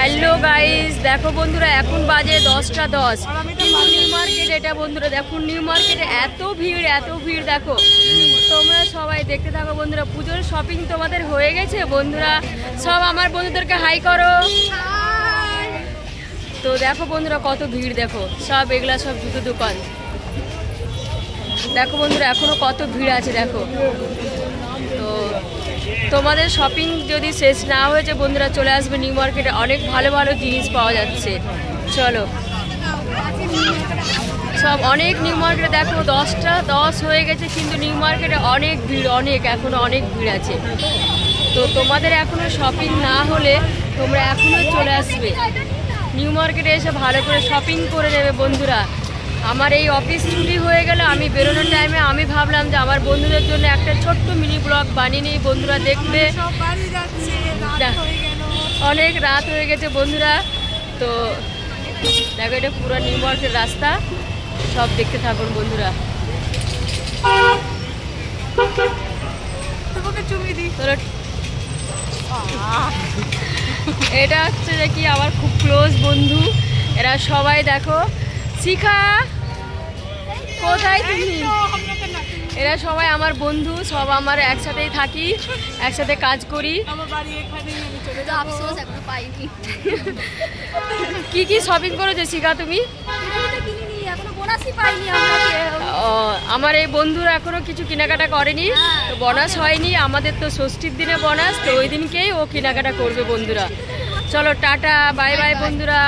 Hello guys, দেখো বন্ধুরা এখন বাজে 10টা 10, কিন্তু নিউ মার্কেট এটা বন্ধুরা দেখো, নিউ মার্কেটে এত ভিড় দেখো। তোমরা সবাই দেখতে থাকো বন্ধুরা। পুজোর শপিং তোমাদের হয়ে গেছে বন্ধুরা? সব আমার বন্ধুদেরকে হাই করো। তো দেখো বন্ধুরা কত ভিড় দেখো, সব এগুলা সব জুতো দোকান। দেখো বন্ধুরা এখনো কত ভিড় আছে দেখো। তো তোমাদের শপিং যদি শেষ না হয়েছে বন্ধুরা, চলে আসবে নিউ মার্কেটে, অনেক ভালো ভালো জিনিস পাওয়া যাচ্ছে। চলো সব অনেক নিউ মার্কেটে দেখো 10টা 10 হয়ে গেছে, কিন্তু নিউ মার্কেটে অনেক ভিড়, এখনো অনেক ভিড় আছে। তো তোমাদের এখনো শপিং না হলে তোমরা এখনো চলে আসবে নিউ মার্কেটে, এসে ভালো করে শপিং করে নেবে বন্ধুরা। আমার এই অফিস ছুটি হয়ে গেল, আমি বেরোনোর টাইমে আমি ভাবলাম যে আমার বন্ধুদের জন্য একটা ছোট্ট মিনি ব্লগ বানিয়ে নিই বন্ধুরা। দেখবে অনেক রাত হয়ে গেছে বন্ধুরা। তো দেখো এটা পুরো নিউ মার্কেট রাস্তা, সব দেখতে থাকুন বন্ধুরা। এটা হচ্ছে যে কি আমার খুব ক্লোজ বন্ধু, এরা সবাই দেখো। শিখা কোথায় তুমি? এরা সবাই আমার বন্ধু, সব আমার একসাথেই থাকি, একসাথে কাজ করি। কি কি শপিং করেছো শিখা তুমি? আমার এই বন্ধুরা এখনো কিছু কেনাকাটা করেনি, তো বোনাস হয়নি, আমাদের তো ষষ্ঠীর দিনে বোনাস, তো ওই দিনকেই ও কেনাকাটা করবে বন্ধুরা। চলো টাটা, বাই বাই বন্ধুরা।